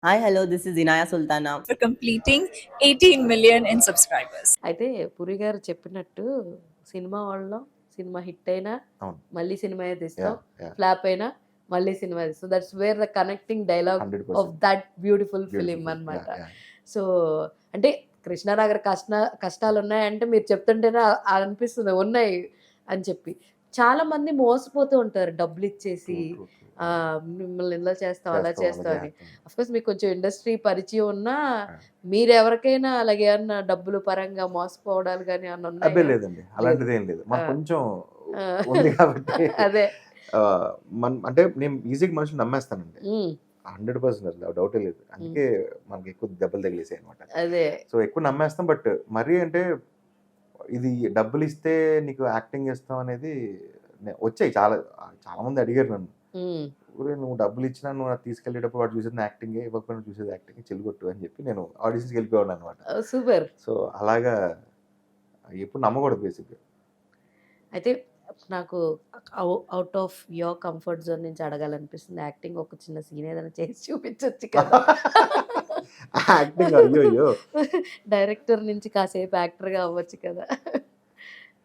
Hi, hello, this is Inaya Sultana. for completing 18 million in subscribers. అయితే పురి గారు చెప్పినట్టు cinema వాళ్ళం సినిమా హిట్ అయినా అవును. మళ్ళీ సినిమా తీస్తాం, Yeah. ఫ్లాప్ అయినా మళ్ళీ సినిమా తీస్తాం. That's where the connecting dialogue 100%. Of that beautiful film Beautiful. అన్నమాట. Yeah. సో అంటే కృష్ణానగర్ కష్టాలు ఉన్నాయంటే మీరు చెప్తుంటేనే అనిపిస్తుంది ఉన్నాయి అని చెప్పి. చాలా మంది మోసపోతూ ఉంటారు డబ్బులు ఇచ్చేసి, True, true. మిమ్మల్ని ఇలా చేస్తాం అలా చేస్తాం అని. చేస్తాం. అఫ్కోర్స్ మీకు కొంచెం ఇండస్ట్రీ పరిచయం ఉన్నా Yeah. మీరు ఎవరికైనా అలాగే ఏమన్నా డబ్బులు పరంగా మోసపోవడాలు కానీ ఏమన్నా అబ్బే ఉన్నాయా? లేదండి, అలాంటిది ఏం లేదు. మాకు ఆ. కొంచెం ఆ. ఉంది కాబట్టి అదే. అంటే నేను ఈజీగా మనుషులు నమ్మేస్తానండి. ఉమ్, 100% డౌటే లేదు. అందుకే మనకి ఎక్కువ దెబ్బలు తగిలేసాయి అనమాట. అదే. సో ఎక్కువ నమ్మేస్తాం. బట్ మరీ అంటే ఇది డబ్బులు ఇస్తే నీకు యాక్టింగ్ ఇస్తాం అనేది వచ్చాయి. చాలా చాలా మంది అడిగారు నన్ను, ఉమ్, ఊరే నువ్వు డబ్బులు ఇచ్చినా నువ్వు నాకు తీసుకెళ్ళేటప్పుడు వాడు చూసేది యాక్టింగే, ఇవ్వకపోయినా చూసేది యాక్టింగ్, చెల్లిగొట్టు అని చెప్పి నేను ఆడిషన్స్కి వెళ్ళిపోయాను అనమాట. సూపర్. సో అలాగా ఎప్పుడు నమ్మకూడదు బేసిక్గా. అయితే నాకు out of your comfort zone నుంచి అడగాలనిపిస్తుంది. యాక్టింగ్ ఒక చిన్న సీన్ ఏదైనా చేసి చూపించొచ్చు కదా. యాక్టింగ్ అయ్యో అయ్యో డైరెక్టర్ నుంచి కాసేపు యాక్టర్గా అవ్వచ్చు కదా.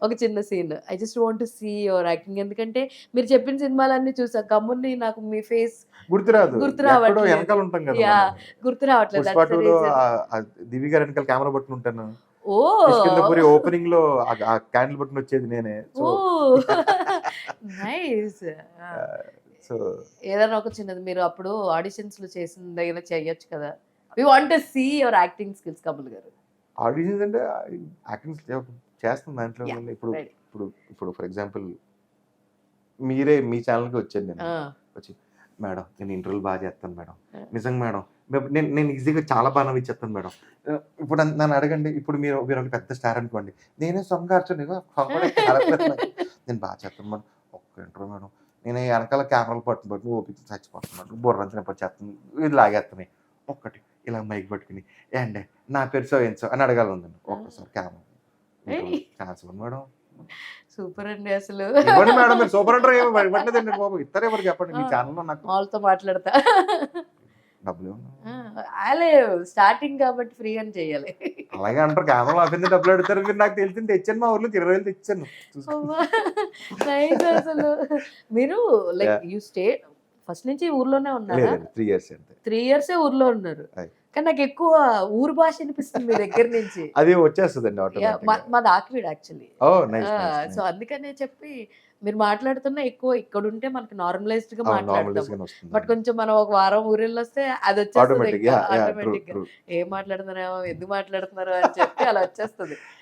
ఒక చిన్న scene I just want to see your acting. ఎందుకంటే మీరు చెప్పిన సినిమాలన్నీ చూసా, గమ్ముని నాకు మీ ఫేస్ గుర్తురాదు, గుర్తు ఎక్కడో రావట్లేదు. వెనకాల ఉంటాం కదా యా, మనం. గుర్తు రావట్లేదు. పుష్ప That's the 2లో reason. దివి గారి వెనకాల కెమెరా పట్టుకుని ఉంటాను. ఓ కిందపురి ఓపెనింగ్ లో ఆ క్యాండిల్ పట్టుకుని వచ్చేది నేనే. So nice. సో ఏదైనా ఒక చిన్నది మీరు అప్పుడు ఆడిషన్స్ లో చేసింది ఏదైనా చేయొచ్చు కదా. We want to see your acting skills Kamal గారు. ఆడిషన్స్ అంటే యాక్టింగ్ చేస్తాం దాంట్లో. Yeah, ఇప్పుడు ready. ఇప్పుడు ఇప్పుడు ఫర్ ఎగ్జాంపుల్ మీరే మీ ఛానల్కి వచ్చాను నేను. వచ్చి మేడం నేను ఇంటర్వ్యూలు బాగా చేస్తాను మేడం, నిజంగా మేడం, నేను ఈజీగా చాలా బాగా నవ్విచ్చేస్తాను మేడం. ఇప్పుడు నన్ను అడగండి, ఇప్పుడు మీరు మీరు ఒక పెద్ద స్టార్ అనుకోండి, నేనే సొంగార్చు నేను బాగా చేస్తాను మేడం. ఒక్క ఇంటర్వ్యూ మేడం, నేను వెనకాల కెమెరాలు పట్టుబట్టి ఓపిక చచ్చిపోతున్నాను, బుర్రంతా నేను వచ్చేస్తాను, ఇది లాగేస్తున్నాయి. ఒక్కటి ఇలా మైక్ పట్టుకుని ఏండే నా పేరు సో ఏంచో అని అడగాలండి. ఒక్కసారి కెమెరా ఛాన్స్ ఇవ్వండి మేడం. సూపర్ అండి అసలు. ఇవ్వండి మేడం, మీరు సూపర్ అంటారు ఏమో ఇవ్వట్లేదండి బాబు, ఇస్తారే ఎవరు చెప్పండి మీ ఛానల్లో. నాకు వాళ్ళతో మాట్లాడతా. డబ్బులు ఇవ్వండి. అలే స్టార్టింగ్ కాబట్టి ఫ్రీ అని చెయ్యాలి. అలాగే అంటారు, కెమెరా ఆఫీస్ డబ్బులు అడుగుతారు. మీరు నాకు తెలిసింది తెచ్చాను, మా ఊర్లో 20,000 తెచ్చాను. నైస్ అసలు. మీరు లైక్ యూ స్టే ఫస్ట్ నుంచి ఊర్లోనే ఉన్నారా? లేదండి, 3 years అంతే. 3 years ఊర్లో ఉన్నారు. అయ్. కానీ నాకు ఎక్కువ ఊరు భాష అనిపిస్తుంది మీ దగ్గర నుంచి. అది వచ్చేస్తుందండి Yeah, ఆటోమేటిక్. మాది ఆక్విడ్ యాక్చువల్లీ. ఓ నైస్ సో అందుకనే చెప్పి మీరు మాట్లాడుతున్నా ఎక్కువ ఇక్కడ ఉంటే మనకి నార్మలైజ్డ్ గా నార్మల్ మాట్లాడతాం. వస్తుంది. బట్ కొంచెం మనం ఒక వారం ఊరిలో వస్తే అది వచ్చేస్తుంది ఆటోమేటిక్ ఇంకా ట్రూ ఆటోమేటిక్ గా. ట్రూ. ఏం మాట్లాడుతున్నారో ఎందుకు మాట్లాడుతున్నారో అని చెప్పి అలా వచ్చేస్తుంది.